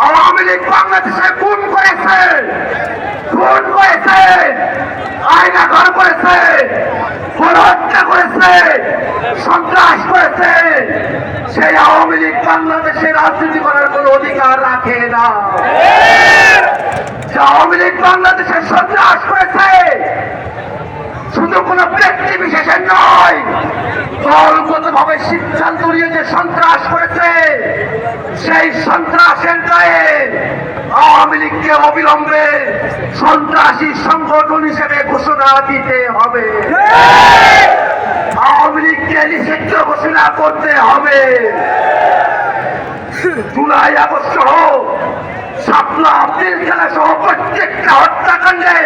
আওয়ামী লীগ বাংলাদেশে খুন করেছে, আয়না ঘর করেছে, হত্যা করেছে, সন্ত্রাস করেছে। সেই আওয়ামী লীগ বাংলাদেশে রাজনীতি করার কোন অধিকার রাখে না। যে আওয়ামী লীগ বাংলাদেশে সন্ত্রাস করেছে শুধু কোন ব্যক্তি বিশেষের নয়, দলগত ভাবে সিদ্ধান্ত নিয়ে যে সন্ত্রাস করেছে সেই সন্ত্রাসের দায়ে আওয়ামী লীগকে অবিলম্বে সন্ত্রাসী সংগঠন হিসেবে ঘোষণা দিতে হবে। আওয়ামী লীগকে নিষিদ্ধ ঘোষণা করতে হবে। জুলাই আগস্ট সহ শাপলা আব্দুল খেলা সহ প্রত্যেকটা হত্যাকাণ্ডে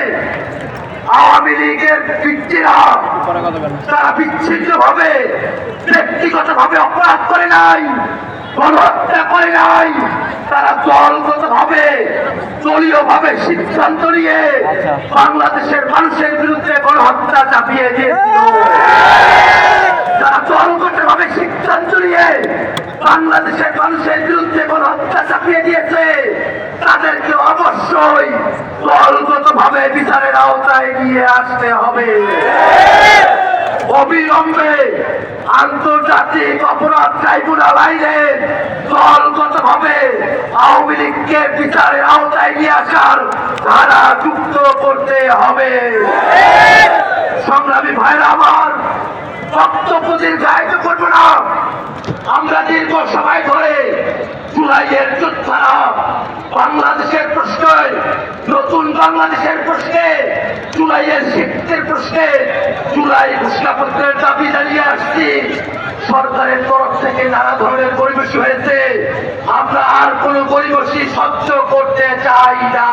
আওয়ামী লীগের ব্যক্তিরা তারা বিচ্ছিন্ন ভাবে ব্যক্তিগত ভাবে অপরাধ করে নাই, গণহত্যা করে নাই, তারা দলগত ভাবে দলীয় ভাবে সিদ্ধান্ত নিয়ে বাংলাদেশের মানুষের বিরুদ্ধে গণহত্যা চাপিয়ে দিয়েছিল। যারা দলগত ভাবে সিদ্ধান্ত নিয়ে বাংলাদেশের মানুষের বিরুদ্ধে গণহত্যা চাপিয়ে দিয়েছে তাদেরকে অবশ্যই দলগত ভাবে বিচারের আওতায় নিয়ে আসতে হবে। অবিলম্বে আন্তর্জাতিক অপরাধ ট্রাইব্যুনাল আইনে দলগত ভাবে আওয়ামী লীগকে বিচারের আওতায় নিয়ে আসার ধারা যুক্ত করতে হবে। সংগ্রামী ভাইরা আমার, বক্তব্য দীর্ঘায়িত করব না। আমরা দীর্ঘ সময় ধরে জুলাইয়ের যোদ্ধারা বাংলাদেশের প্রশ্নে, নতুন বাংলাদেশের প্রশ্নে, জুলাইয়ের শিক্ষার প্রশ্নে, জুলাই ঘোষণাপত্রের দাবি জানিয়ে আসছি। সরকারের তরফ থেকে নানা ধরনের পরিবেশ হয়েছে, আমরা আর কোন পরিবেশই সহ্য করতে চাই না।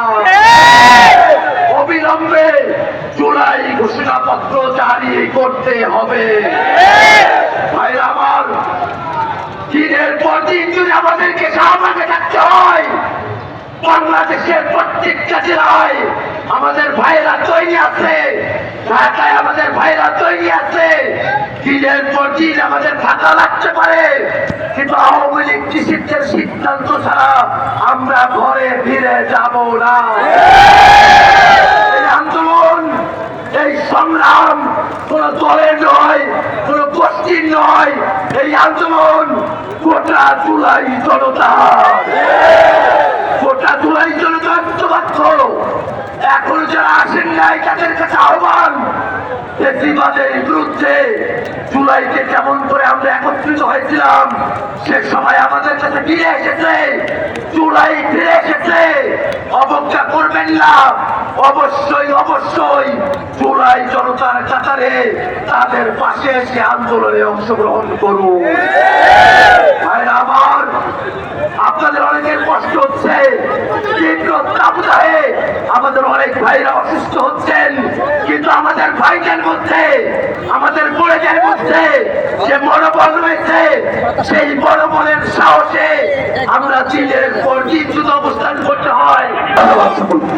অবিলম্বে জুলাই ঘোষণাপত্র জারি করতে হবে। ভাইরা আমার, দিনের পর দিন যদি আমাদেরকে শাহবাগে থাকতে হয়, বাংলাদেশের প্রত্যেকটা জেলায় আমাদের ভাইরা তৈরি আছে, ঢাকায় আমাদের ভাইরা তৈরি আছে। দিনের পর দিন আমাদের থাকা লাগতে পারে, কিন্তু আওয়ামী লীগ নিষিদ্ধের সিদ্ধান্ত ছাড়া আমরা ঘরে ফিরে যাব না। এই আন্দোলন, এই সংগ্রাম কোন দলের নয়, কোন গোষ্ঠীর নয়। এই আন্দোলন গোটা জুলাই জনতা, গোটা জুলাই জনতা ঐক্যবদ্ধ। এখন যারা আসেন নাই তাদের কাছে আহ্বান, ফ্যাসিবাদের বিরুদ্ধে জুলাইতে কেমন করে আমরা একত্রিত হয়েছিলাম সে সময় আমাদের কাছে ফিরে এসেছে, জুলাই ফিরে এসেছে। অবজ্ঞা করবেন না, অবশ্যই অবশ্যই জুলাই জনতার কাতারে তাদের পাশে এসে আন্দোলনে অংশগ্রহণ করুন। ভাইরা আমার, আপনাদের অনেকের কষ্ট হচ্ছে, তীব্র তাপদাহে আমাদের অনেক ভাইরা অসুস্থ হচ্ছেন, কিন্তু আমাদের ভাইদের মধ্যে, আমাদের বোনেদের মধ্যে যে মনোবল রয়েছে সেই মনোবলের সাহসে আমরা দিনের পর দিন যুদ্ধ অবস্থান করতে হয়। ধন্যবাদ সকলকে।